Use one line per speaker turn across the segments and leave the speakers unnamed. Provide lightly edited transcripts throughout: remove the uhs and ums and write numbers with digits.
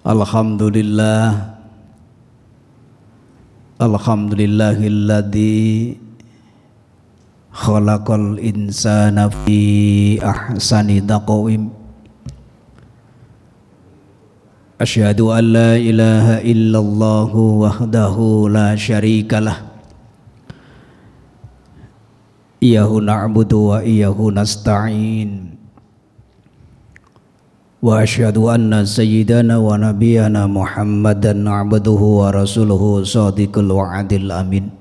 Alhamdulillah, alhamdulillahilladzi khalaqal insana fi ahsani taqwim. Asyhadu an la ilaha illallah wahdahu la syarikalah. Iyyahu na'budu wa iyyahu nasta'in. Wa asyhadu anna sayyidana wa nabiyyana Muhammadan abduhu wa rasuluhu shadiqul wa'dil amin.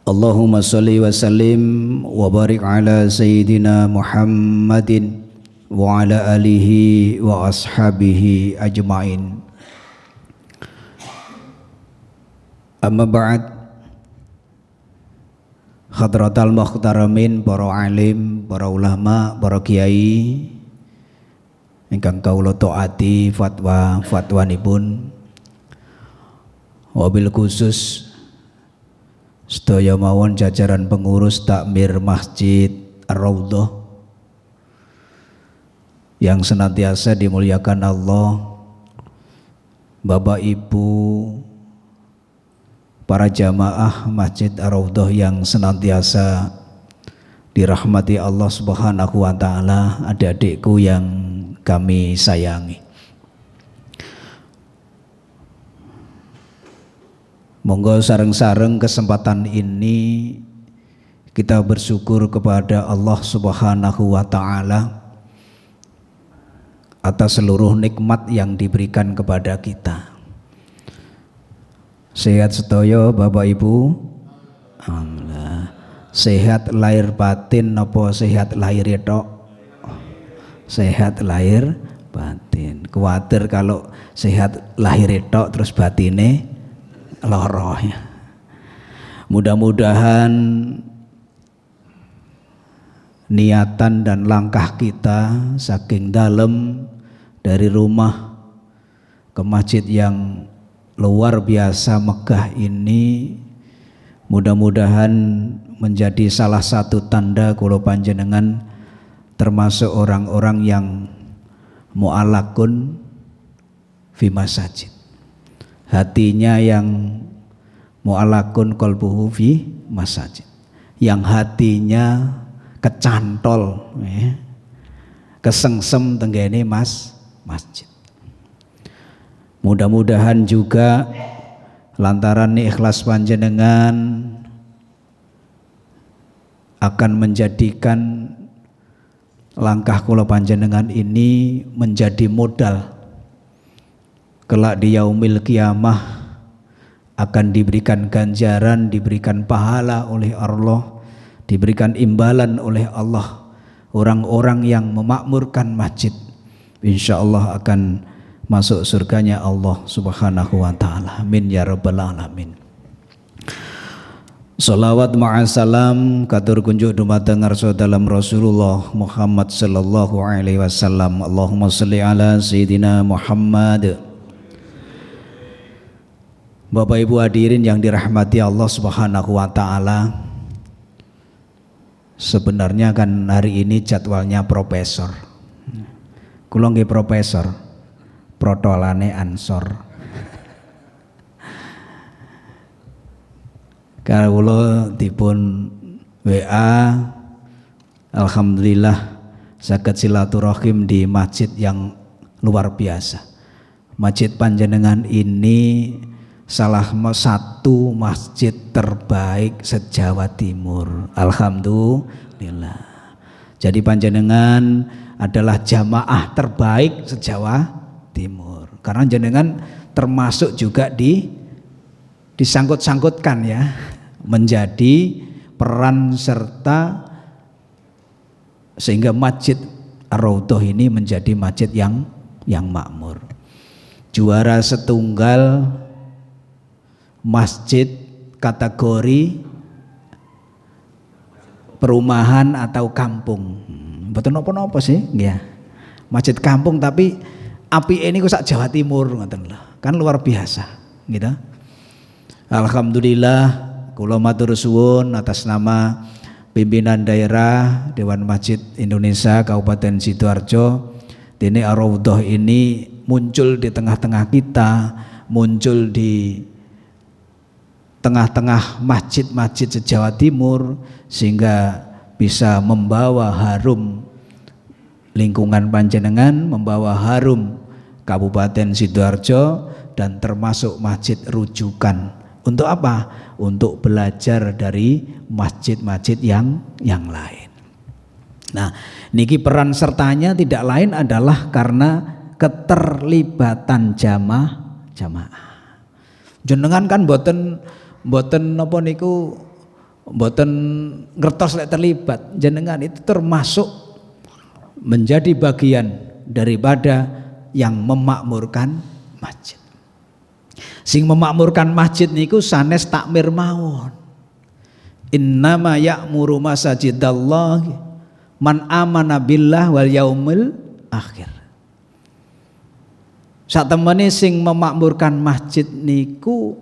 Allahumma shalli wa sallim wa barik ala sayyidina Muhammadin wa ala alihi wa ashabihi ajmain. Amma ba'd. Hadratal muhtaramin, para alim, para ulama, para kiai ingkang kawula taati fatwanipun, wabil khusus sedaya mawon jajaran pengurus takmir Masjid Ar-Raudhah yang senantiasa dimuliakan Allah, Bapak Ibu, para jamaah Masjid Ar-Raudhah yang senantiasa dirahmati Allah Subhanahu wa taala, adik-adikku yang kami sayangi. Monggo sareng-sareng kesempatan ini kita bersyukur kepada Allah Subhanahu wa taala atas seluruh nikmat yang diberikan kepada kita. Sehat sedaya Bapak Ibu? Alhamdulillah. Sehat lahir batin napa sehat lahir tok? Sehat lahir batin. Kuwatir kalau sehat lahir tok terus batine lara ya. Mudah-mudahan niatan dan langkah kita saking dalam dari rumah ke masjid yang luar biasa megah ini, mudah-mudahan menjadi salah satu tanda kula panjenengan termasuk orang-orang yang mu'allakun fi masajid, hatinya yang mu'allakun qalbuhu fi masajid, yang hatinya kecantol kesengsem tenggene masjid. Mudah-mudahan juga lantaran ikhlas panjenengan akan menjadikan langkah kula panjenengan ini menjadi modal kelak di yaumil kiamah akan diberikan ganjaran, diberikan pahala oleh Allah, diberikan imbalan oleh Allah. Orang-orang yang memakmurkan masjid insyaallah akan masuk surganya Allah Subhanahu wa taala. Amin ya rabbal alamin. Salawat ma'asalam katur kunjuk dumateng ngarsa dalam Rasulullah Muhammad sallallahu alaihi wasallam. Allahumma shalli ala sayyidina Muhammad. Bapak Ibu hadirin yang dirahmati Allah Subhanahu wa taala. Sebenarnya kan hari ini jadwalnya profesor. Kula nggih profesor. Protolane ansor. Kawula dipun WA, alhamdulillah saged silaturahim di masjid yang luar biasa. Masjid panjenengan ini salah satu masjid terbaik se-Jawa Timur. Alhamdulillah. Jadi panjenengan adalah jamaah terbaik se-Jawa Timur. Karena jenengan termasuk juga disangkut-sangkutkan ya, menjadi peran serta sehingga Masjid Ar-Raudhah ini menjadi masjid yang makmur. Juara setunggal masjid kategori perumahan atau kampung. Betul napa-napa sih? Ya. Masjid kampung tapi api ini kok sak Jawa Timur ngoten lho. Kan luar biasa, gitu. Alhamdulillah kula matur suwun atas nama pimpinan daerah Dewan Masjid Indonesia Kabupaten Sidoarjo, dene Ar-Raudhah ini muncul di tengah-tengah kita, muncul di tengah-tengah masjid-masjid se-Jawa Timur, sehingga bisa membawa harum lingkungan panjenengan, membawa harum Kabupaten Sidoarjo, dan termasuk masjid rujukan. Untuk apa? Untuk belajar dari masjid-masjid yang lain. Nah, niki peran sertanya tidak lain adalah karena keterlibatan jamaah. Jenengan kan boten napa niku mboten ngertos lek terlibat. Jenengan itu termasuk menjadi bagian daripada yang memakmurkan masjid. Sing memakmurkan masjid niku sanes takmir mawon. Innama ya'muru masajidallahi man amana billah wal yaumil akhir. Satemene sing memakmurkan masjid niku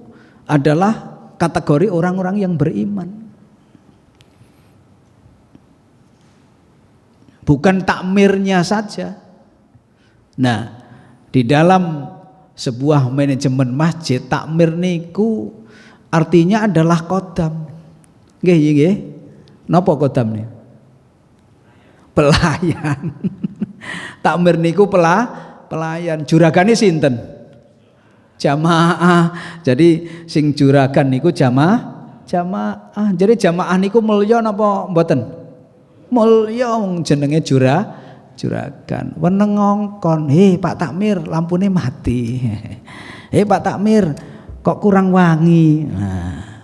adalah kategori orang-orang yang beriman. Bukan takmirnya saja. Nah, di dalam sebuah manajemen masjid, takmir niku artinya adalah kodam. Nggih, nggih. Napa kodam niku? Pelayan. Takmir niku pelayan. Juragane sinten? Jamaah. Jadi sing juragan niku jamaah. Jadi jamaah niku mulya napa mboten? Mulya, wong jenenge juragan. Weneng ngongkon, "Hei Pak Takmir, lampune mati." "Hei Pak Takmir, kok kurang wangi." Nah,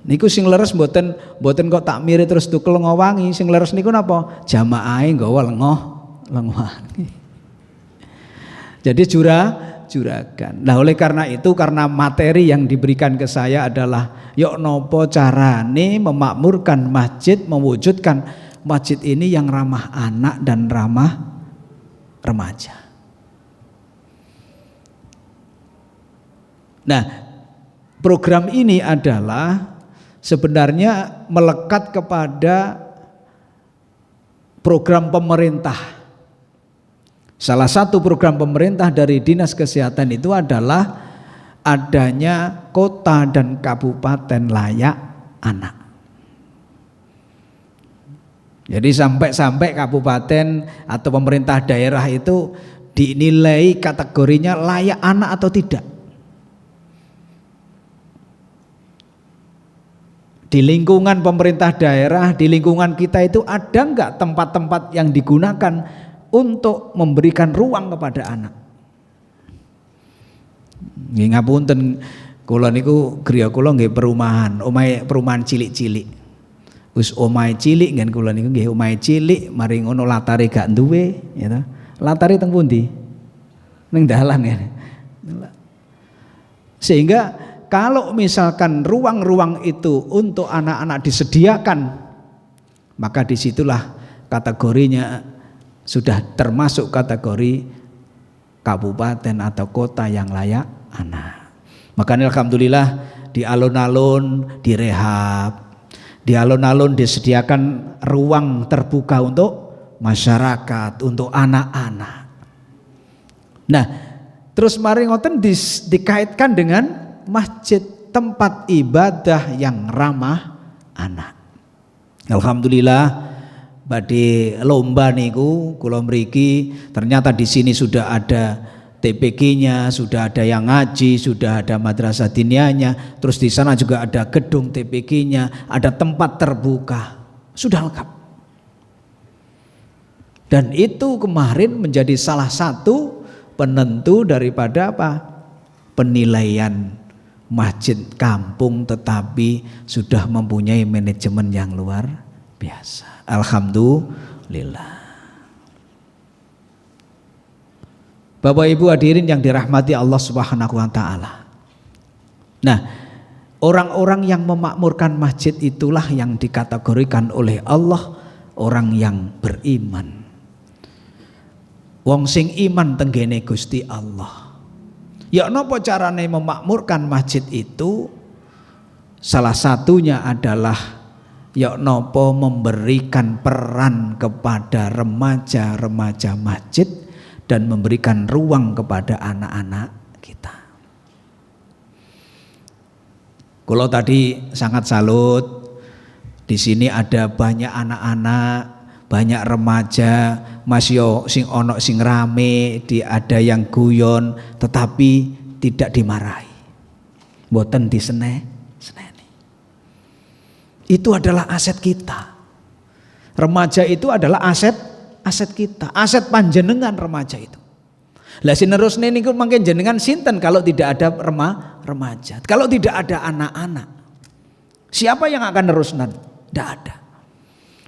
niku sing leres mboten kok takmire terus tukel lengo wangi. Sing leres niku napa? Jamaahe nggawa lengo wangi. Jadi juragan. Nah, oleh karena itu, karena materi yang diberikan ke saya adalah yok nopo carane memakmurkan masjid, mewujudkan masjid ini yang ramah anak dan ramah remaja. Nah, program ini adalah sebenarnya melekat kepada program pemerintah. Salah satu program pemerintah dari Dinas Kesehatan itu adalah adanya kota dan kabupaten layak anak. Jadi sampai kabupaten atau pemerintah daerah itu dinilai kategorinya layak anak atau tidak. Di lingkungan pemerintah daerah, di lingkungan kita itu ada enggak tempat-tempat yang digunakan untuk memberikan ruang kepada anak? Nggih ngapunten, kula niku griya kula nggih perumahan cilik-cilik. Wis omahe cilik ngen kula niku nggih omahe cilik, mari ngono latare gak duwe, ya ta. Latare teng pundi? Ning dalan ya. Sehingga kalau misalkan ruang-ruang itu untuk anak-anak disediakan, maka disitulah kategorinya sudah termasuk kategori kabupaten atau kota yang layak anak. Makanya alhamdulillah di alun-alun direhab, di alun-alun disediakan ruang terbuka untuk masyarakat, untuk anak-anak. Nah, terus mari ngoten dikaitkan dengan masjid, tempat ibadah yang ramah anak. Alhamdulillah badhe lomba niku kula mriki ternyata di sini sudah ada TPG-nya, sudah ada yang ngaji, sudah ada madrasah diniyahnya, terus di sana juga ada gedung TPG-nya, ada tempat terbuka, sudah lengkap. Dan itu kemarin menjadi salah satu penentu daripada apa? Penilaian masjid kampung tetapi sudah mempunyai manajemen yang luar biasa. Alhamdulillah. Bapak Ibu hadirin yang dirahmati Allah Subhanahu wa taala. Nah, orang-orang yang memakmurkan masjid itulah yang dikategorikan oleh Allah orang yang beriman. Wong sing iman tenggene Gusti Allah. Ya napa carane memakmurkan masjid itu? Salah satunya adalah ya napa memberikan peran kepada remaja-remaja masjid dan memberikan ruang kepada anak-anak kita. Kalau tadi sangat salut, di sini ada banyak anak-anak, banyak remaja, masih sing ono sing rame, ada yang guyon, tetapi tidak dimarahi, mboten diseneni. Itu adalah aset kita. Remaja itu adalah aset kita, aset panjenengan remaja itu. Lah sinerusne niku mangke jenengan sinten kalau tidak ada remaja, kalau tidak ada anak-anak. Siapa yang akan nerusnan? Tidak ada.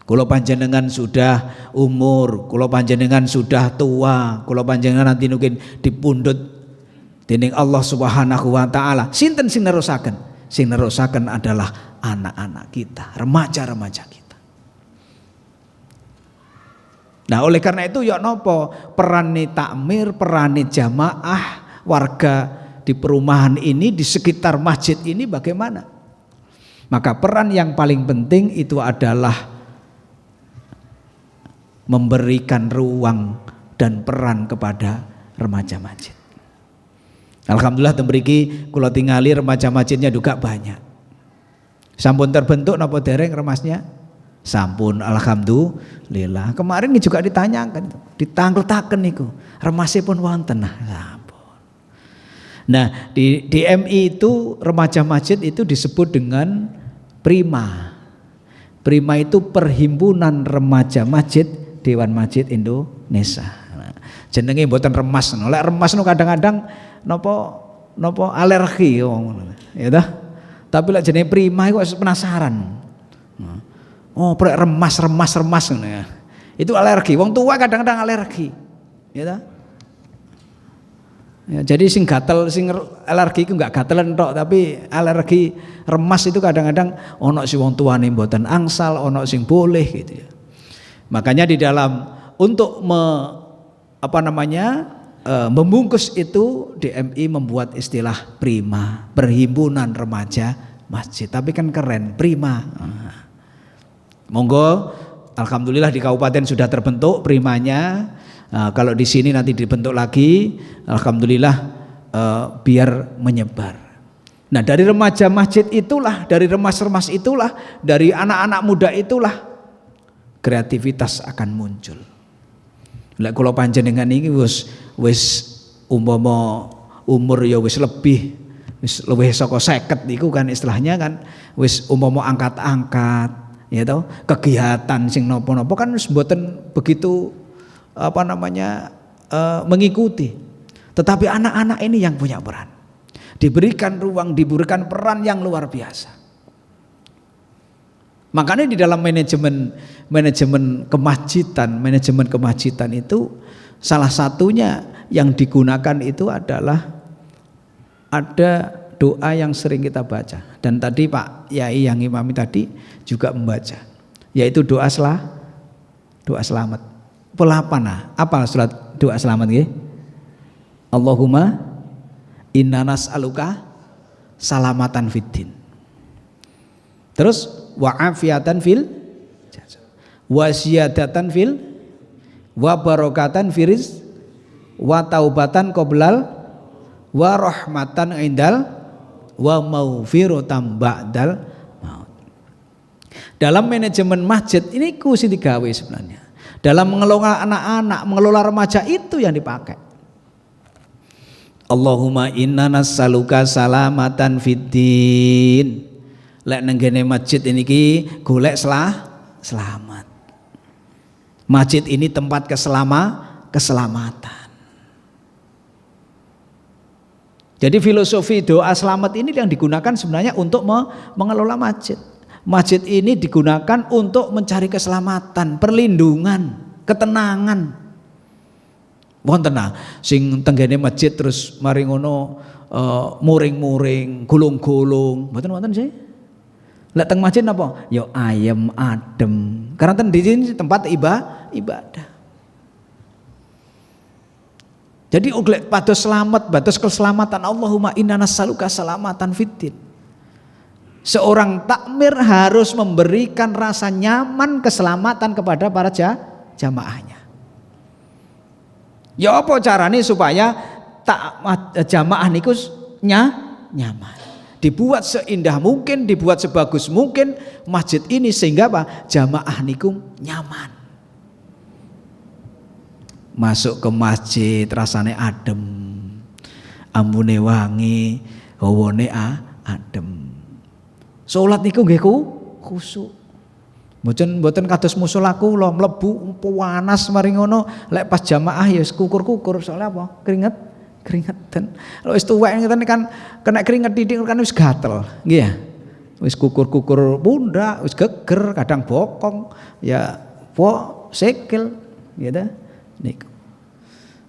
Kalau panjenengan sudah umur, kalau panjenengan sudah tua, kalau panjenengan nanti mungkin dipundhut dening Allah Subhanahu wa taala, sinten sing nerusaken? Sing nerusaken adalah anak-anak kita, remaja-remaja kita. Nah, oleh karena itu ya nopo perane takmir, perane jamaah warga di perumahan ini, di sekitar masjid ini bagaimana? Maka peran yang paling penting itu adalah memberikan ruang dan peran kepada remaja masjid. Alhamdulillah tembriki kula tingali remaja masjidnya juga banyak. Sampun terbentuk napa dereng remasnya? Sampun, alhamdulillah. Kemarin juga ditanyakan, ditangkletaken niku. Remasipun wonten. Nah, di MI itu remaja masjid itu disebut dengan Prima. Prima itu Perhimpunan Remaja Masjid Dewan Masjid Indonesia. Nah, jenenge mboten remas. Lek remas nu kadang-kadang napa alergi ya toh. Tapi lek jenenge Prima iku penasaran. Oh, remas ngono ya. Itu alergi. Wong tua kadang-kadang alergi. Ya toh? Ya, jadi sing gatel, sing alergi itu enggak gatelan tok, tapi alergi remas itu kadang-kadang ono si wong tuane mboten angsal, ono sing boleh gitu ya. Makanya di dalam untuk membungkus itu DMI membuat istilah Prima, Perhimpunan Remaja Masjid. Tapi kan keren, Prima. Monggo, alhamdulillah di kabupaten sudah terbentuk primanya. Kalau di sini nanti dibentuk lagi, alhamdulillah biar menyebar. Nah, dari remaja masjid itulah, dari remas-remas itulah, dari anak-anak muda itulah kreativitas akan muncul. Lek kula panjenengan iki wis umpama umur ya wis luwih saka 50 niku kan istilahnya kan wis umpama angkat-angkat ya toh, kegiatan sing napa-napa kan wis mboten begitu mengikuti. Tetapi anak-anak ini yang punya peran. Diberikan ruang, diberikan peran yang luar biasa. Makanya di dalam manajemen kemajitan itu salah satunya yang digunakan itu adalah ada doa yang sering kita baca, dan tadi Pak Yai yang imami tadi juga membaca, yaitu doa selamat. Pelapana apa surat doa selamat nggih? Allahumma inna nas'aluka salamatan fiddin. Terus wa afiatan fil wa ziyadatan fil wa barakatan firis wa taubatan qoblal wa rahmatan indal wa maufiratan ba'dal maut. Dalam manajemen masjid ini kusi digawe sebenarnya. Dalam mengelola anak-anak, mengelola remaja itu yang dipakai. Allahumma inna nas'aluka salamatan fiddin. Lek nenggene masjid ini ki golek selamat. Masjid ini tempat keselamatan. Jadi filosofi doa selamat ini yang digunakan sebenarnya untuk mengelola masjid. Masjid ini digunakan untuk mencari keselamatan, perlindungan, ketenangan. Wonten sing tenggene masjid terus mari ngono muring-muring, gulung-gulung, mboten wonten sih. Lek teng masjid napa? Ya ayem, adem. Karena ten di sini tempat ibadah. Jadi oglek pados selamat, pados keselamatan. Allahumma inna nas'aluka salamatan fiddin. Seorang takmir harus memberikan rasa nyaman keselamatan kepada para jamaahnya. Ya apa carane supaya jamaah niku nyaman. Dibuat seindah mungkin, dibuat sebagus mungkin masjid ini sehingga apa? Jamaah niku nyaman. Masuk ke masjid rasane adem. Ambune wangi, hawane adem. Salat niku nggih khusyuk. Mboten kados musolaku lho mlebu panas mari ngono lek pas jamaah ya kukur-kukur soalnya apa? Keringetan. Lho wis tuwek ngeten kan kena keringet titik kan wis gatel. Nggih ya. Wis kukur-kukur pundak, wis geger, kadang bokong, ya sikil gitu niku.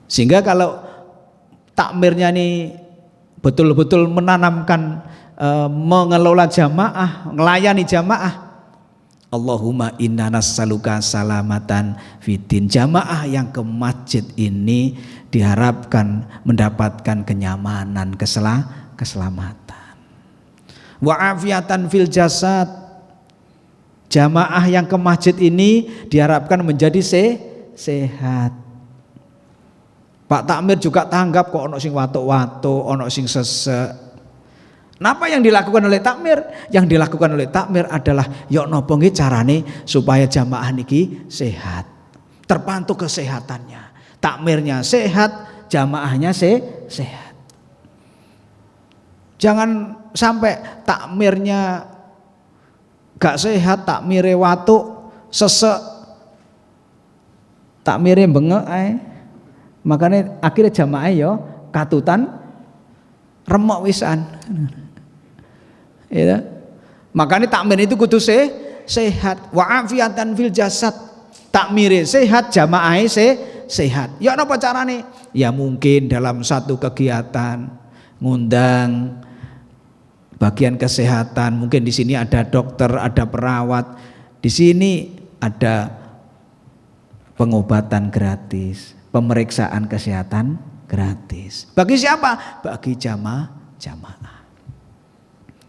Sehingga kalau takmirnya ini betul-betul menanamkan mengelola jamaah, melayani jamaah. Allahumma inna nas'aluka salamatan fitin. Jamaah yang ke masjid ini diharapkan mendapatkan kenyamanan, keselamatan. Wa afiatan fil jasad. Jamaah yang ke masjid ini diharapkan menjadi sehat. Pak Takmir juga tanggap kok ono sing watuk-watuk, ono sing sesek. Napa yang dilakukan oleh takmir? Yang dilakukan oleh takmir adalah yo nopo nggih carane supaya jamaah niki sehat. Terpantau kesehatannya. Takmirnya sehat, jamaahnya sehat. Jangan sampai takmirnya gak sehat, takmire watuk, sesek. Takmire bengek ae. Makanya akhirnya jamaah yo katutan remuk wisan. Ya. Makanya takmir itu kudu sehat. Wa afiatan fil jasad. Takmire sehat, jamaah sehat. Ya napa carane? Ya mungkin dalam satu kegiatan ngundang bagian kesehatan, mungkin di sini ada dokter, ada perawat. Di sini ada pengobatan gratis, pemeriksaan kesehatan gratis. Bagi siapa? Bagi jamaah.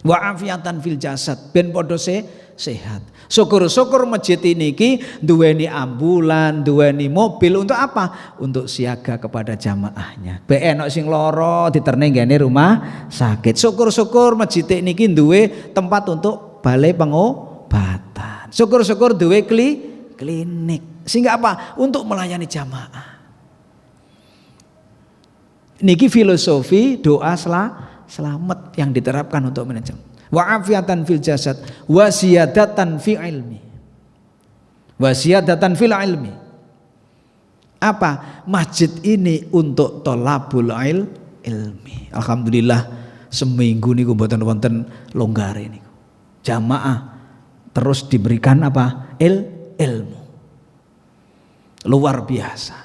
Wa afiatan fil jasad ben padha sehat. Syukur-syukur masjid ini ki duweni ambulan, duweni mobil untuk apa? Untuk siaga kepada jamaahnya. Be enak sing lara diterne nggene rumah sakit. Syukur-syukur masjid ini ki duwe tempat untuk balai pengobatan. Syukur-syukur duwe klinik. Sehingga apa? Untuk melayani jamaah. Niki filosofi doa selamat yang diterapkan untuk manajemen. Wa afiatan fil jasad wa ziyadatan fi ilmi. Wa ziyadatan fil ilmi. Apa? Masjid ini untuk tolabul ilmi. Alhamdulillah seminggu niku mboten wonten longgare niku. Jamaah terus diberikan apa? Ilmu. Luar biasa.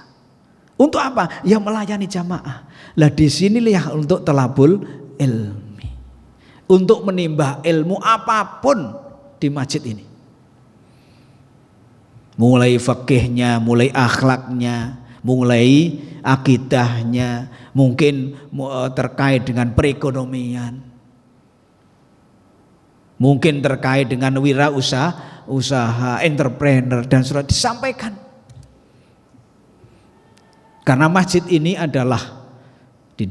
Untuk apa? Ya melayani jamaah. Lah di sinilah untuk telabul ilmi. Untuk menimba ilmu apapun di masjid ini. Mulai fikihnya, mulai akhlaknya, mulai akidahnya, mungkin terkait dengan perekonomian. Mungkin terkait dengan usaha, entrepreneur dan sudah disampaikan. Karena masjid ini adalah di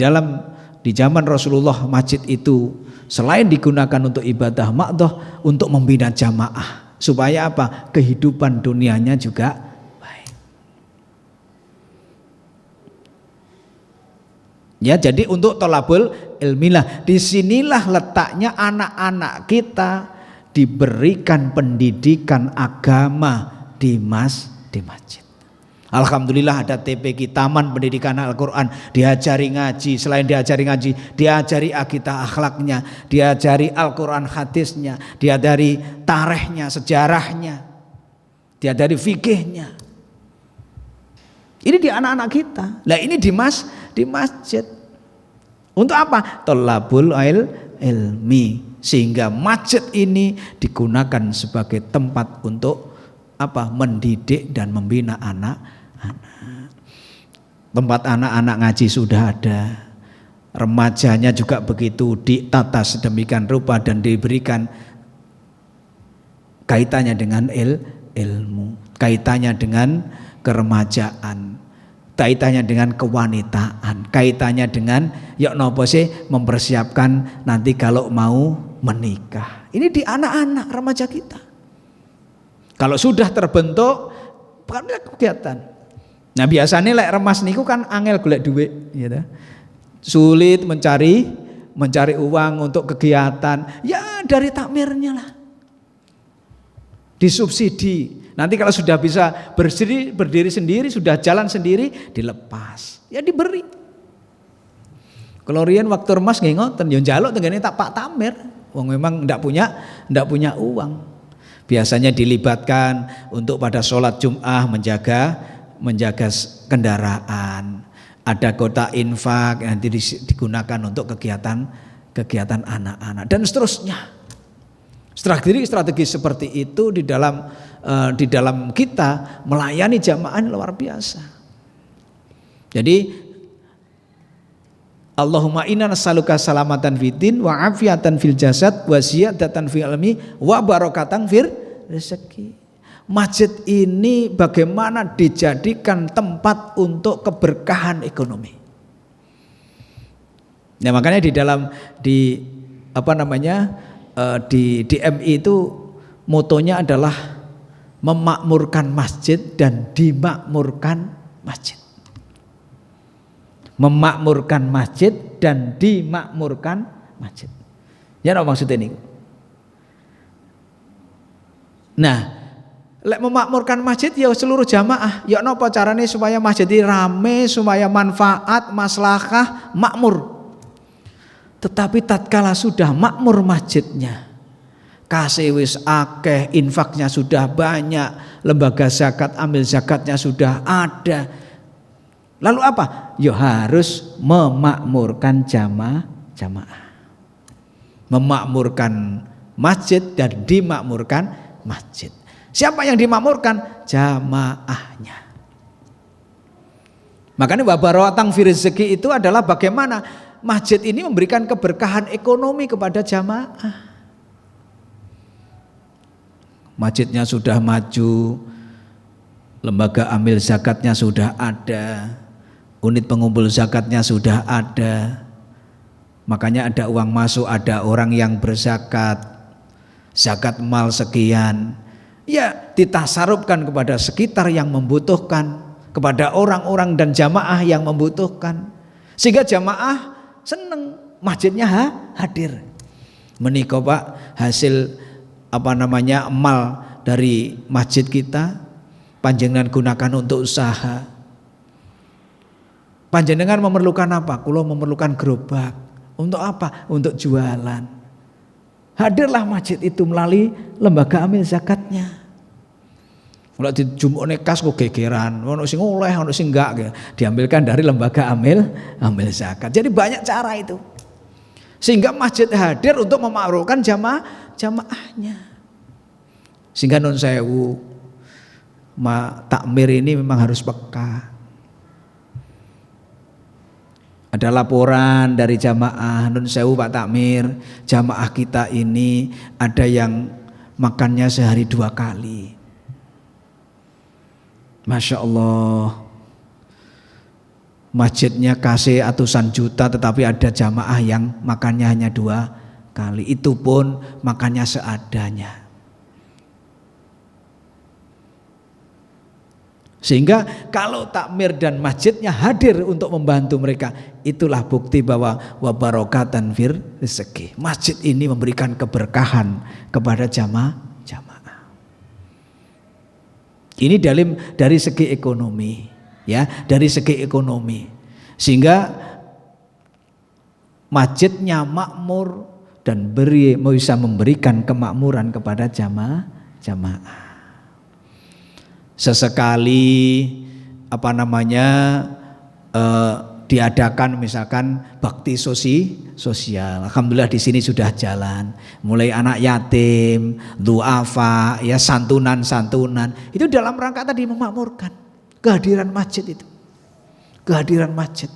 zaman Rasulullah masjid itu selain digunakan untuk ibadah maqdoh untuk membina jamaah supaya apa? Kehidupan dunianya juga baik. Ya, jadi untuk tolabul ilmilah disinilah letaknya anak-anak kita diberikan pendidikan agama di masjid. Alhamdulillah ada TPQ Taman Pendidikan Al-Quran, diajari ngaji, selain diajari ngaji, diajari akidah akhlaknya, diajari Al-Quran hadisnya, diajari tarikhnya, sejarahnya, diajari fikihnya. Ini di anak-anak kita. Lah ini di masjid. Untuk apa? Tolabul ilmi. Sehingga masjid ini digunakan sebagai tempat untuk apa? Mendidik dan membina anak-anak. Tempat anak-anak ngaji sudah ada, remajanya juga begitu ditata sedemikian rupa dan diberikan kaitannya dengan ilmu, kaitannya dengan keremajaan. kaitannya dengan kewanitaan, kaitannya dengan ya nopo sih mempersiapkan nanti kalau mau menikah. Ini di anak-anak remaja kita. Kalau sudah terbentuk kan kegiatan. Nah biasanya lek remas niku kan angel golek duit gitu. Sulit mencari uang untuk kegiatan. Ya dari takmirnya lah. Disubsidi. Nanti kalau sudah bisa berdiri sendiri, sudah jalan sendiri, dilepas. Ya diberi. Kalau riyen waktu remas nggih ngoten, yo njaluk tenggene tak Pak Tamir. Wong memang ndak punya uang. Biasanya dilibatkan untuk pada sholat Jum'ah menjaga kendaraan. Ada kota infak yang nanti digunakan untuk kegiatan anak-anak dan seterusnya. Strategi seperti itu di dalam kita melayani jamaah luar biasa. Jadi Allahumma inna nas'aluka salamatan fiddin wa afiatan fil jasad wa ziyadatan fil ilmi wa barakatan fil rezeki. Masjid ini bagaimana dijadikan tempat untuk keberkahan ekonomi. Nah, makanya di MI itu motonya adalah memakmurkan masjid dan dimakmurkan masjid. Memakmurkan masjid dan dimakmurkan masjid. Ya apa maksudnya ini? Nah, lek memakmurkan masjid ya seluruh jamaah. Ya napa carane supaya masjid ini rame, supaya manfaat, maslahah, makmur. Tetapi tatkala sudah makmur masjidnya, kasih wis akeh, infaknya sudah banyak, lembaga zakat, ambil zakatnya sudah ada. Lalu apa? Ya harus memakmurkan jamaah. Memakmurkan masjid dan dimakmurkan masjid. Siapa yang dimakmurkan? Jamaahnya. Makanya wabarakatan fi rezeki itu adalah bagaimana masjid ini memberikan keberkahan ekonomi kepada jamaah. Masjidnya sudah maju, lembaga ambil zakatnya sudah ada, unit pengumpul zakatnya sudah ada. Makanya ada uang masuk, ada orang yang berzakat, zakat mal sekian. Ya ditasarufkan kepada sekitar yang membutuhkan, kepada orang-orang dan jamaah yang membutuhkan. Sehingga jamaah seneng masjidnya hadir. Menika Pak hasil amal dari masjid kita panjenengan gunakan untuk usaha. Panjenengan memerlukan apa? Kulo memerlukan gerobak. Untuk apa? Untuk jualan. Hadirlah masjid itu melalui lembaga amil zakatnya. Kalau di jumukne kas kok gegeran, ono sing oleh, ono sing enggak gitu. Diambilkan dari lembaga amil zakat. Jadi banyak cara itu. Sehingga masjid hadir untuk memakmurkan jamaahnya. Sehingga nun sewu takmir ini memang harus peka. Ada laporan dari jamaah, nun sewu Pak Takmir, jamaah kita ini ada yang makannya sehari 2 kali. Masya Allah, masjidnya kasih ratusan juta tetapi ada jamaah yang makannya hanya 2 kali. Itu pun makannya seadanya. Sehingga kalau takmir dan masjidnya hadir untuk membantu mereka, itulah bukti bahwa wabarakatan fir rezeki. Masjid ini memberikan keberkahan kepada jamaah. Ini dari segi ekonomi, ya, dari segi ekonomi. Sehingga masjidnya makmur dan bisa memberikan kemakmuran kepada jamaah. Sesekali diadakan misalkan bakti sosial. Alhamdulillah di sini sudah jalan. Mulai anak yatim, duafa, ya santunan. Itu dalam rangka tadi memakmurkan kehadiran masjid itu. Kehadiran masjid.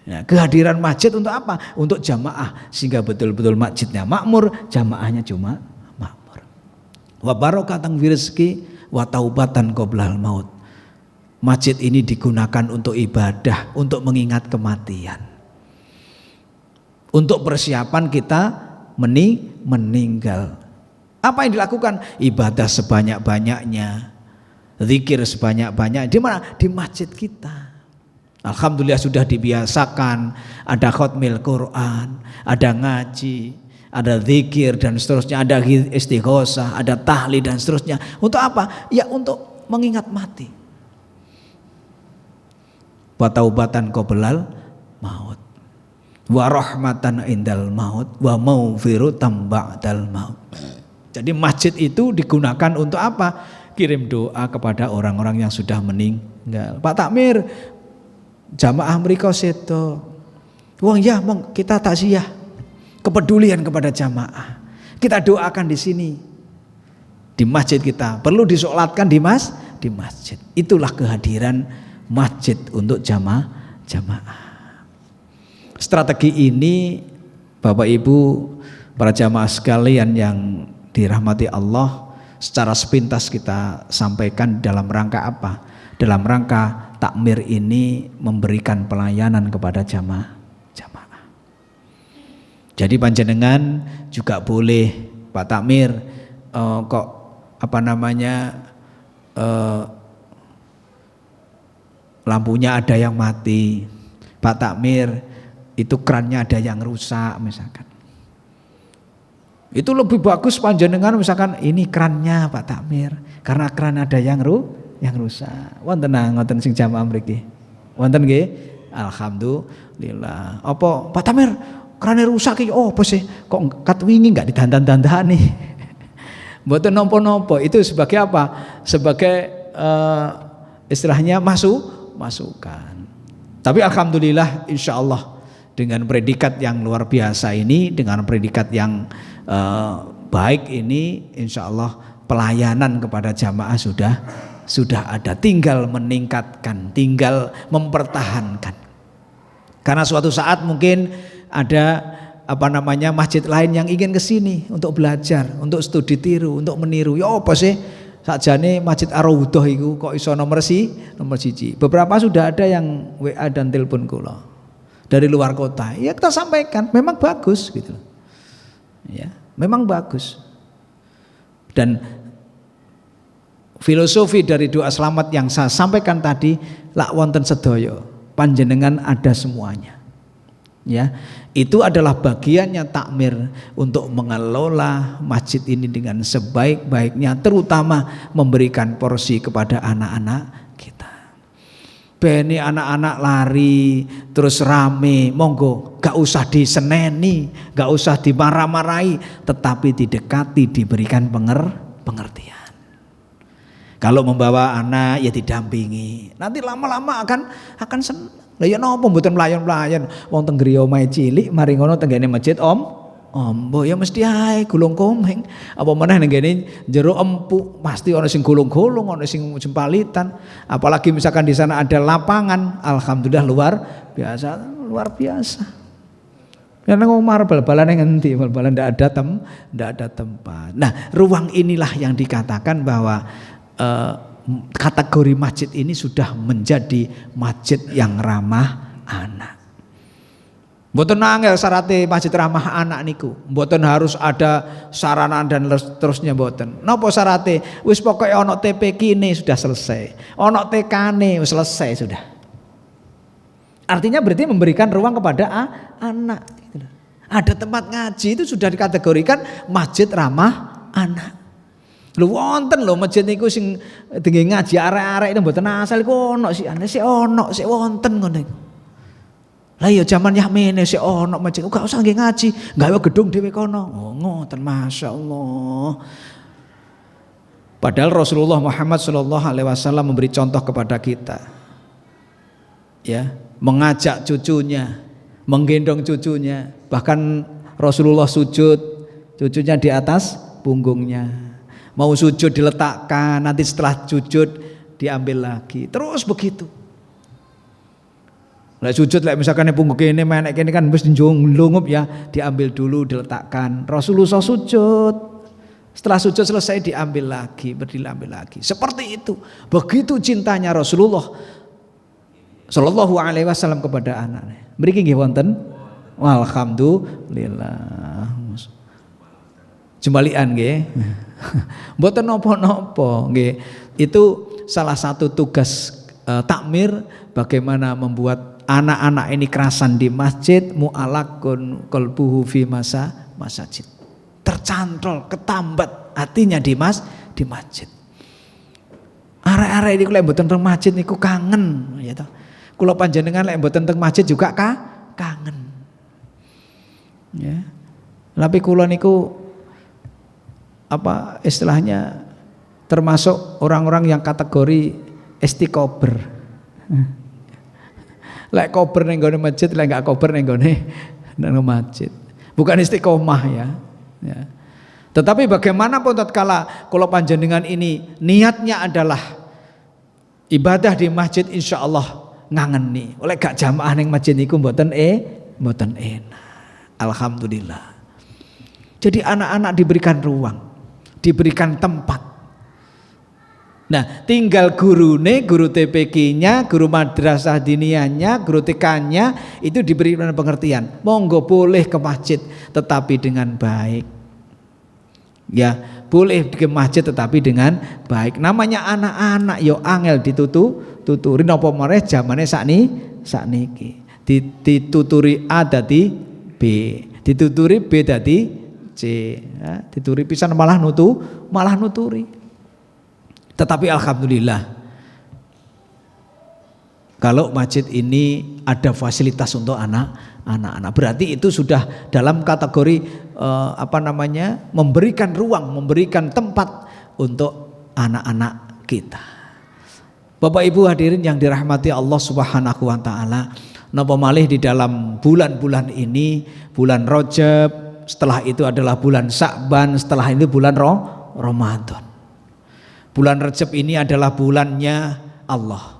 Nah, kehadiran masjid untuk apa? Untuk jamaah sehingga betul-betul masjidnya makmur, jamaahnya cuma makmur. Wa barakatan fi rizqi wa taubatan qoblal maut. Masjid ini digunakan untuk ibadah, untuk mengingat kematian, untuk persiapan kita meninggal. Apa yang dilakukan? Ibadah sebanyak-banyaknya, zikir sebanyak-banyak. Di mana? Di masjid kita. Alhamdulillah sudah dibiasakan, ada khatmil Quran, ada ngaji, ada zikir dan seterusnya, ada istighosah, ada tahlil dan seterusnya. Untuk apa? Ya untuk mengingat mati. Wa taubatan qoblal maut, wa rahmatan indal maut, wa maghfiratan ba'dal maut. Jadi masjid itu digunakan untuk apa? Kirim doa kepada orang-orang yang sudah meninggal. Pak Takmir, jamaah mriko sedo. Wong ya mong kita taksiyah. Kepedulian kepada jamaah. Kita doakan di sini. Di masjid kita. Perlu disolatkan di masjid. Itulah kehadiran masjid untuk jamaah. Strategi ini Bapak Ibu, para jamaah sekalian yang dirahmati Allah, secara sepintas kita sampaikan dalam rangka apa? Dalam rangka takmir ini memberikan pelayanan kepada jamaah. Jadi panjenengan juga boleh Pak Takmir lampunya ada yang mati, Pak Takmir itu kerannya ada yang rusak misalkan. Itu lebih bagus panjenengan misalkan ini kerannya Pak Takmir karena keran ada yang rusak. Wonten ngoten sing jamaah mriki. Wonten nggih? Alhamdulillah. Apa Pak Takmir kerane rusak iki apa sih? Kok kat wingi enggak didandan-dandani? Mboten napa-napa. Itu sebagai apa? Sebagai istilahnya masukan. Tapi alhamdulillah insyaallah dengan predikat yang luar biasa ini, dengan predikat yang baik ini, insyaallah pelayanan kepada jamaah sudah ada, tinggal meningkatkan, tinggal mempertahankan. Karena suatu saat mungkin ada masjid lain yang ingin ke sini untuk belajar, untuk studi tiru, untuk meniru. Ya apa sih? Sakjane Masjid Ar-Raudhah iku kok iso nomor 1. Beberapa sudah ada yang WA dan telepon kula dari luar kota. Ya kita sampaikan, memang bagus gitu. Ya, memang bagus. Dan filosofi dari doa selamat yang saya sampaikan tadi, lak wonten sedaya, panjenengan ada semuanya. Ya, itu adalah bagiannya takmir untuk mengelola masjid ini dengan sebaik-baiknya, terutama memberikan porsi kepada anak-anak kita. Beni anak-anak lari terus rame, monggo gak usah diseneni, gak usah dimarah-marahi, tetapi didekati, diberikan pengertian. Kalau membawa anak ya didampingi, nanti lama-lama akan senang. Lah ya napa mboten mlayan-mlayan wong teng griya omahe cilik mari ngono tenggene masjid ombo ya mesti ae gulung komeng apa meneh nenggene jero empuk pasti ana sing gulung-gulung, ana sing jempalitan, apalagi misalkan di sana ada lapangan, alhamdulillah luar biasa. Karena ngomong bal-balan yang ngendi, bal-balan ndak ada tempat. Nah, ruang inilah yang dikatakan bahwa kategori masjid ini sudah menjadi masjid yang ramah anak. Mboten angel syaratnya masjid ramah anak niku. Mboten harus ada sarana dan terusnya mboten. Napa syaratnya? Wis pokoke ana TP kene sudah selesai. Ana TK-ne wis selesai sudah. Artinya berarti memberikan ruang kepada anak. Ada tempat ngaji itu sudah dikategorikan masjid ramah anak. Lho wonten lho masjid niku sing dengge ngaji arek-arek itu mboten asal iku ono sik wonten ngono iku. Lah ya jaman Yahmene sik ono masjid, gak usah nggih ngaji, gawe gedung dhewe kono. Oh ngoten masyaallah. Padahal Rasulullah Muhammad sallallahu alaihi wasallam memberi contoh kepada kita. Ya, mengajak cucunya, menggendong cucunya, bahkan Rasulullah sujud, cucunya di atas punggungnya. Mau sujud diletakkan, nanti setelah sujud diambil lagi. Terus begitu. Lah sujud lek misalkan punggung kene menek kene kan wis njunglungup ya, diambil dulu diletakkan. Rasulullah sujud Setelah sujud selesai diambil lagi, berdiri ambil lagi. Seperti itu. Begitu cintanya Rasulullah sallallahu alaihi wasallam kepada anaknya. Mriki nggih wonten? Alhamdulillah. Jembalian nggih. Mboten napa-napa nggih. Itu salah satu tugas takmir, bagaimana membuat anak-anak ini kerasan di masjid, mu'alakun qalbuhu fi masajid. Tercantol, ketambat hatinya di masjid. Arek-arek iki lek mboten teng masjid niku kangen ya toh. Kula panjenengan lek mboten teng masjid juga kangen. Ya. Tapi kula niku apa istilahnya termasuk orang-orang yang kategori istiqober. Lek kober ning gone masjid, lek enggak kober ning gone nang masjid. Bukan istiqomah ya. Ya. Tetapi bagaimanapun tatkala kula panjenengan ini niatnya adalah ibadah di masjid, insya Allah ngangeni. Oleh gak jamaah ning masjid niku mboten enak. Alhamdulillah. Jadi anak-anak diberikan ruang, diberikan tempat. Nah, tinggal gurune, guru TPQ-nya, guru madrasah diniyahnya, guru TK-nya itu diberikan pengertian. Monggo boleh ke masjid tetapi dengan baik. Ya, boleh ke masjid tetapi dengan baik. Namanya anak-anak yo angel dituturi napa meneh zamane sakniki. Dituturi A dadi B, dituturi B dadi C, ya, dituturi pisan malah nuturi. Tetapi alhamdulillah kalau masjid ini ada fasilitas untuk anak-anak, berarti itu sudah dalam kategori memberikan ruang, memberikan tempat untuk anak-anak kita. Bapak Ibu hadirin yang dirahmati Allah Subhanahu wa taala, napa malih di dalam bulan-bulan ini, bulan Rajab, setelah itu adalah bulan Sya'ban, setelah itu bulan Ramadan. Bulan Rajab ini adalah bulannya Allah.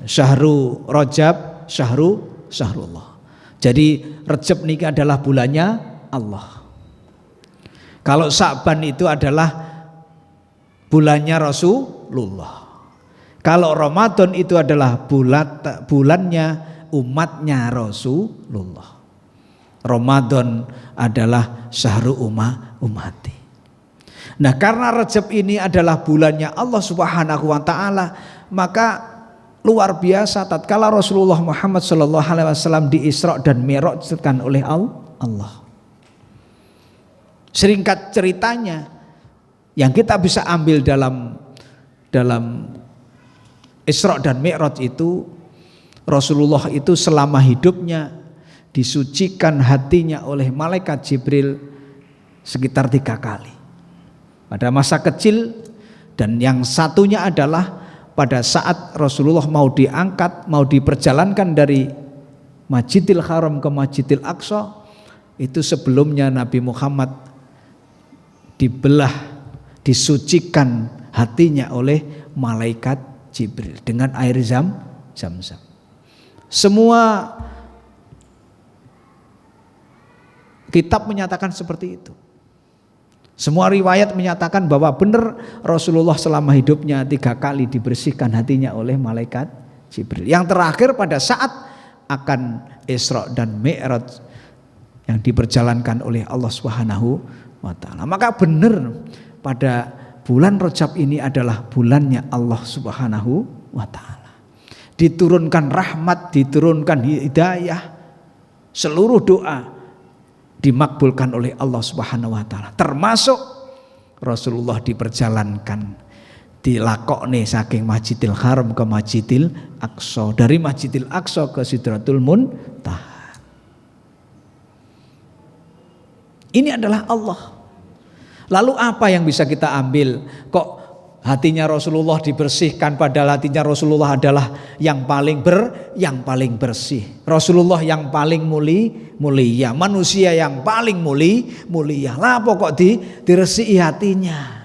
Syahru Rajab, syahrullah. Jadi Rajab ini adalah bulannya Allah. Kalau Sya'ban itu adalah bulannya Rasulullah. Kalau Ramadan itu adalah bulannya umatnya Rasulullah. Ramadan adalah syahru ummati. Nah, karena Rajab ini adalah bulannya Allah Subhanahu wa taala, maka luar biasa tatkala Rasulullah Muhammad sallallahu alaihi wasallam di Isra dan Mi'rajkan oleh Allah. Singkat ceritanya yang kita bisa ambil dalam Isra dan Mi'raj itu, Rasulullah itu selama hidupnya disucikan hatinya oleh malaikat Jibril sekitar 3 kali. Pada masa kecil, dan yang satunya adalah pada saat Rasulullah mau diangkat, mau diperjalankan dari Masjidil Haram ke Masjidil Aqsa, itu sebelumnya Nabi Muhammad dibelah, disucikan hatinya oleh malaikat Jibril dengan air Zam-Zam. Semua kitab menyatakan seperti itu. Semua riwayat menyatakan bahwa benar Rasulullah selama hidupnya 3 kali dibersihkan hatinya oleh malaikat Jibril. Yang terakhir pada saat akan Isra dan Mi'raj yang diperjalankan oleh Allah Subhanahu wa taala. Maka benar pada bulan Rajab ini adalah bulannya Allah Subhanahu wa taala. Diturunkan rahmat, diturunkan hidayah, seluruh doa dimakbulkan oleh Allah Subhanahu wa taala. Termasuk Rasulullah diperjalankan, dilakokne saking Masjidil Haram ke Masjidil Aqsa, dari Masjidil Aqsa ke Sidratul Muntaha. Ini adalah Allah. Lalu apa yang bisa kita ambil? Kok hatinya Rasulullah dibersihkan, padahal hatinya Rasulullah adalah yang paling bersih. Rasulullah yang paling mulia, manusia yang paling mulia. Lah pokok diresiki hatinya.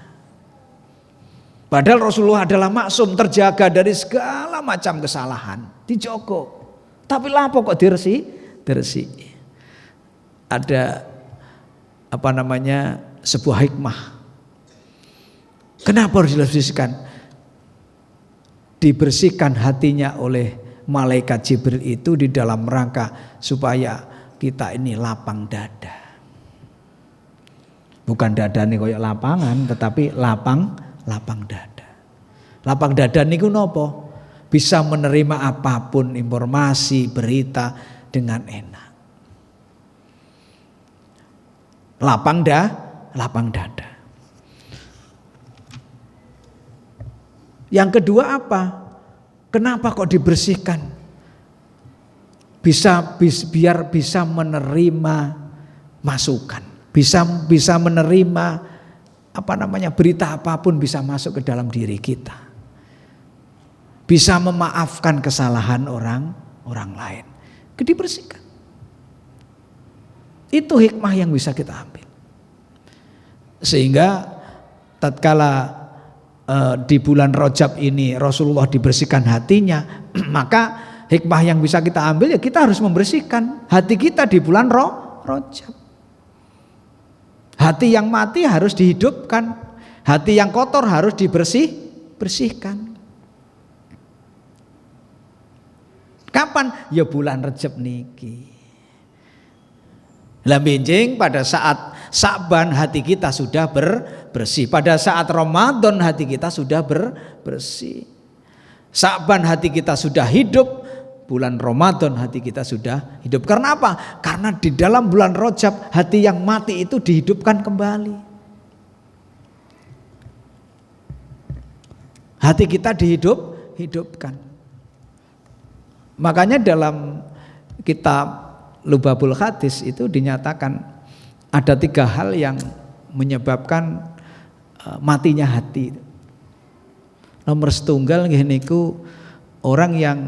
Padahal Rasulullah adalah maksum, terjaga dari segala macam kesalahan, dijogo. Tapi lah pokok diresiki. Ada sebuah hikmah. Kenapa harus dibersihkan? Dibersihkan hatinya oleh malaikat Jibril itu di dalam rangka supaya kita ini lapang dada. Bukan dada nih kayak lapangan, tetapi lapang dada. Lapang dada niku nopo? Bisa menerima apapun informasi, berita dengan enak. Lapang dada. Yang kedua apa? Kenapa kok dibersihkan? Biar bisa menerima masukan, bisa menerima berita apapun bisa masuk ke dalam diri kita. Bisa memaafkan kesalahan orang lain. Dibersihkan. Itu hikmah yang bisa kita ambil. Sehingga tatkala di bulan Rajab ini Rasulullah dibersihkan hatinya, maka hikmah yang bisa kita ambil ya kita harus membersihkan hati kita di bulan Rajab. Hati yang mati harus dihidupkan, hati yang kotor harus dibersihkan. Kapan? Ya bulan Rajab niki. Lah benjing pada saat Sa'ban hati kita sudah bersih. Pada saat Ramadan hati kita sudah bersih. Sa'ban hati kita sudah hidup. Bulan Ramadan hati kita sudah hidup. Karena apa? Karena di dalam bulan Rajab hati yang mati itu dihidupkan kembali. Hati kita dihidupkan. Makanya dalam kitab Lubabul Hadis itu dinyatakan ada 3 hal yang menyebabkan matinya hati. Nomor setunggal nggih niku orang yang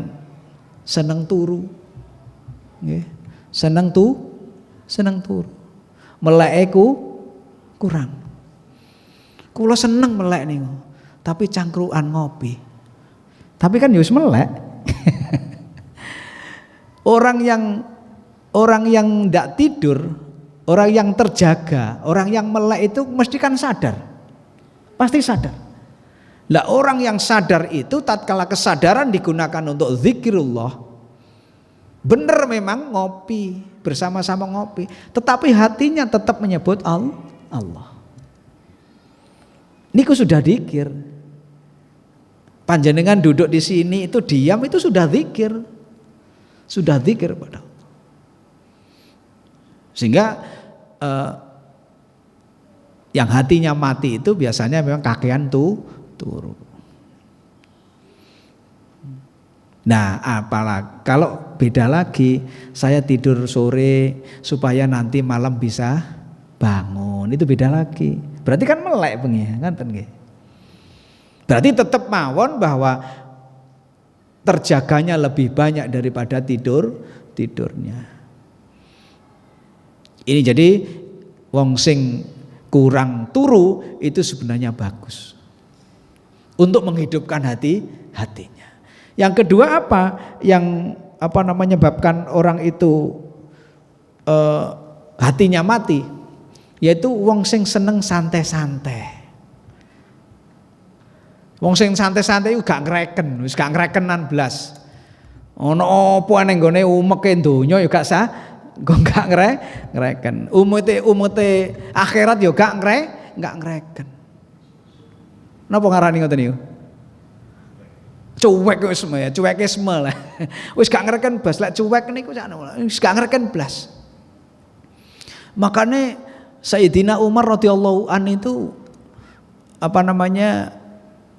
seneng turu. Nggih. Seneng turu. Meleke kurang. Kula seneng melek niku, tapi cangkruan ngopi. Tapi kan ya wis melek. Orang yang tidak tidur, orang yang terjaga, orang yang melek itu mesti kan sadar. Pasti sadar. Lah orang yang sadar itu tatkala kesadaran digunakan untuk zikirullah, benar memang ngopi, bersama-sama ngopi, tetapi hatinya tetap menyebut Allah. Niku sudah zikir. Panjenengan duduk di sini itu diam itu sudah zikir. Sudah zikir pada Allah. Sehingga yang hatinya mati itu biasanya memang kakean turu. Nah, apalagi kalau beda lagi, saya tidur sore supaya nanti malam bisa bangun, itu beda lagi. Berarti kan melek bengi, ngoten nggih. Berarti tetap mawon bahwa terjaganya lebih banyak daripada tidurnya. Ini jadi wong sing kurang turu itu sebenarnya bagus untuk menghidupkan hatinya. Yang kedua apa? Yang menyebabkan orang itu hatinya mati, yaitu wong sing seneng santai-santai. Wong sing santai-santai iku gak ngreken, wis gak ngrekenan blas. Ono apa ning gone umeke donya ya gak sah. Kok gak ngreken. Umute akhirat yo gak ngreken. Napa ngarani ngoten niku? Cuek wis ya, cueke semel. Wis gak ngreken blas, lek cuek niku wis gak ngreken blas. Makane Sayyidina Umar radhiyallahu an itu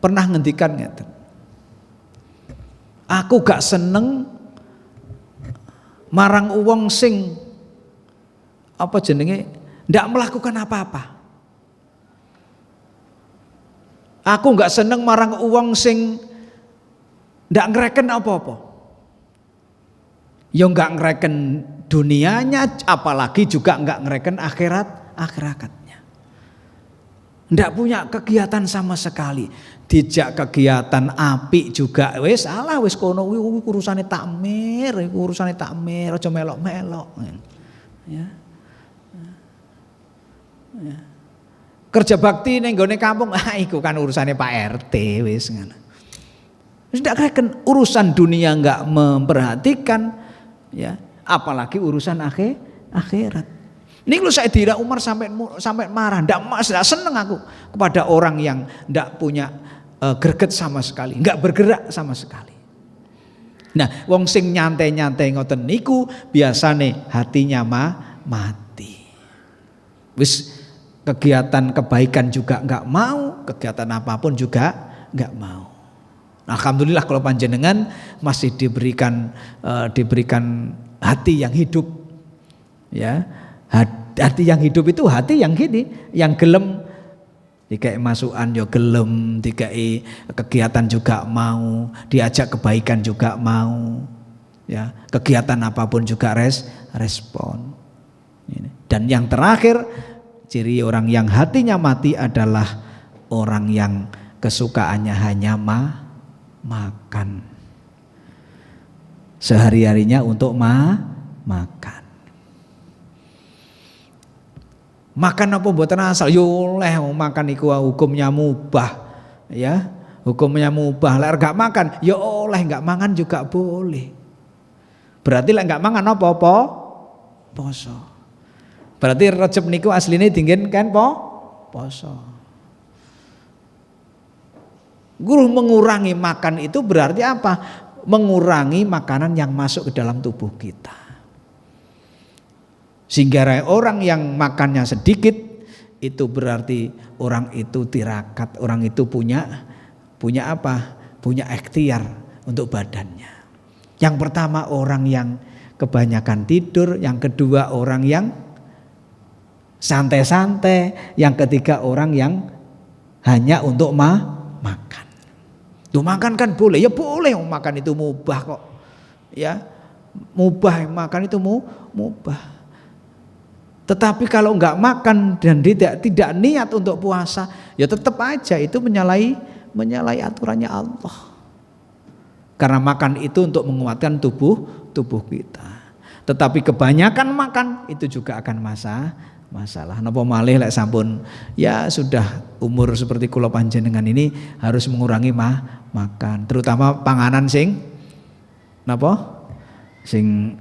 pernah ngendikan ngeten. Aku gak seneng marang wong sing ndak melakukan apa-apa. Aku nggak seneng marang wong sing ndak ngereken apa-apa. Ya nggak ngereken dunianya, apalagi juga nggak ngereken akhiratnya. Ndak punya kegiatan sama sekali. Dijak kegiatan apik juga wis alah wis kono kuwi urusane takmir, aja melok-melok. Ya. Kerja bakti ning nggone kampung, iku kan urusane Pak RT wis ngono. Wis ndak keren urusan dunia enggak memperhatikan ya, apalagi urusan akhirat. Ini kalau saya tidak Umar sampai marah, ndak seneng aku kepada orang yang ndak punya greget sama sekali, nggak bergerak sama sekali. Nah, wong sing nyantai-nyantai ngoten niku biasane hatinya mati. Wis kegiatan kebaikan juga nggak mau, kegiatan apapun juga nggak mau. Alhamdulillah kalau panjenengan masih diberikan hati yang hidup, ya. Hati yang hidup itu hati yang gini, yang gelem, dikai masukan yo gelem, dikai kegiatan juga mau, diajak kebaikan juga mau, ya. Kegiatan apapun juga respon. Dan yang terakhir, ciri orang yang hatinya mati adalah orang yang kesukaannya hanya makan. Sehari-harinya untuk makan. Makan apa mboten asal yo oleh makan iku hukumnya mubah, ya. Hukumnya mubah. Lek gak makan yo oleh, gak mangan juga boleh. Berarti lek gak mangan apa-apa poso. Berarti Rajab niku asline dingin kan poso. Guru mengurangi makan itu berarti apa? Mengurangi makanan yang masuk ke dalam tubuh kita. Sehingga orang yang makannya sedikit itu berarti orang itu tirakat, orang itu punya apa? Punya ikhtiar untuk badannya. Yang pertama orang yang kebanyakan tidur, yang kedua orang yang santai-santai, yang ketiga orang yang hanya untuk makan. Tuh makan kan boleh, ya boleh makan itu mubah kok. Ya, mubah makan itu mubah. Tetapi kalau enggak makan dan tidak niat untuk puasa, ya tetap aja itu menyalahi aturannya Allah. Karena makan itu untuk menguatkan tubuh kita. Tetapi kebanyakan makan itu juga akan masalah. Napa malih lek sampun ya sudah umur seperti kula panjenengan ini harus mengurangi makan, terutama panganan sing napa? Sing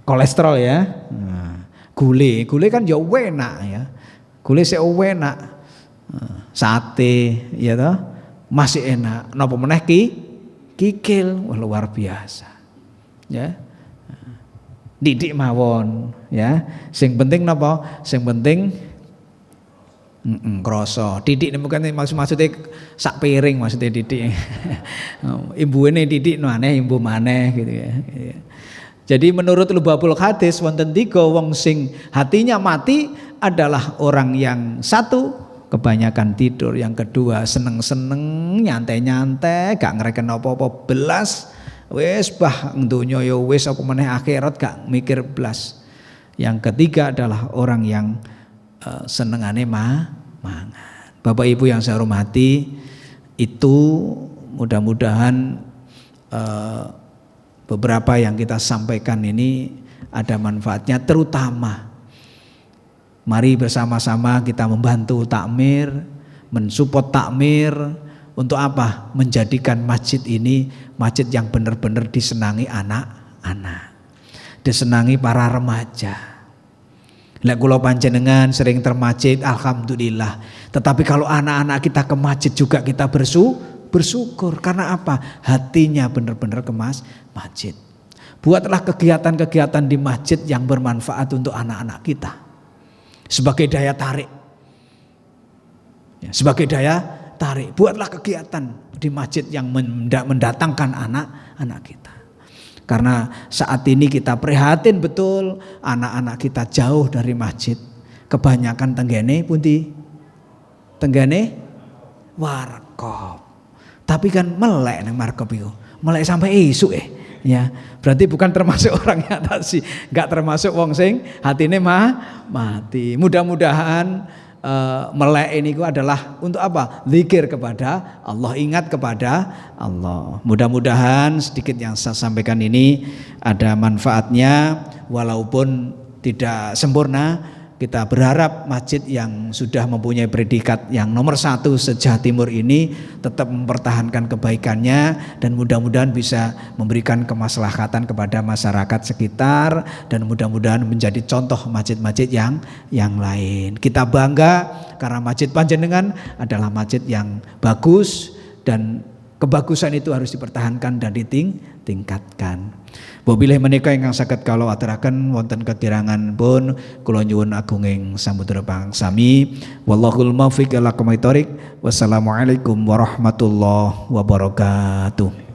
kolesterol ya. Nah, gule kan ya enak ya. Gule sik enak. Sate ya toh masih enak. Napa meneh kikil, wah luar biasa. Ya. Didik mawon ya. Sing penting napa? Sing penting krasa. Didik bukan maksudnya sak piring maksudnya didik. Imbune didik maneh imbu maneh gitu ya. Jadi menurut Lubabul Hadis wonten 3 wong sing hatinya mati adalah orang yang satu kebanyakan tidur, yang kedua seneng-seneng nyantai-nyantai gak ngereken apa-apa belas. Wis bah dunya ya wis apa meneh akhirat gak mikir blas. Yang ketiga adalah orang yang senengane mangan. Bapak Ibu yang saya hormati, itu mudah-mudahan beberapa yang kita sampaikan ini ada manfaatnya, terutama mari bersama-sama kita membantu takmir, mensupport takmir. Untuk apa? Menjadikan masjid ini masjid yang benar-benar disenangi anak-anak, disenangi para remaja. Lek kula panjenengan sering termasjid, alhamdulillah. Tetapi kalau anak-anak kita ke masjid juga kita bersyukur. Karena apa? Hatinya benar-benar ke masjid. Buatlah kegiatan-kegiatan di masjid yang bermanfaat untuk anak-anak kita. Sebagai daya tarik. Ya, sebagai daya tarik, buatlah kegiatan di masjid yang mendatangkan anak-anak kita. Karena saat ini kita prihatin betul anak-anak kita jauh dari masjid. Kebanyakan tenggene pundi? Tenggene warkop. Tapi kan melek nang warkop itu. Melek sampai esuk ya. Berarti bukan termasuk orang yang tadi, enggak termasuk wong sing hatine mati. Mudah-mudahan melek ini adalah untuk apa? Zikir kepada Allah, ingat kepada Allah. Mudah-mudahan sedikit yang saya sampaikan ini ada manfaatnya, walaupun tidak sempurna, kita berharap masjid yang sudah mempunyai predikat yang nomor 1 se-Jawa Timur ini tetap mempertahankan kebaikannya dan mudah-mudahan bisa memberikan kemaslahatan kepada masyarakat sekitar dan mudah-mudahan menjadi contoh masjid-masjid yang lain. Kita bangga karena masjid Panjenengan adalah masjid yang bagus dan kebagusan itu harus dipertahankan dan ditingkatkan. Wabillahi menika ingkang saged kula aturaken wonten kekirangan pun kula nyuwun agunging samudra pangsami. Wallahul muwaffiq ila aqwamit thoriq. Wassalamualaikum warahmatullahi wabarakatuh.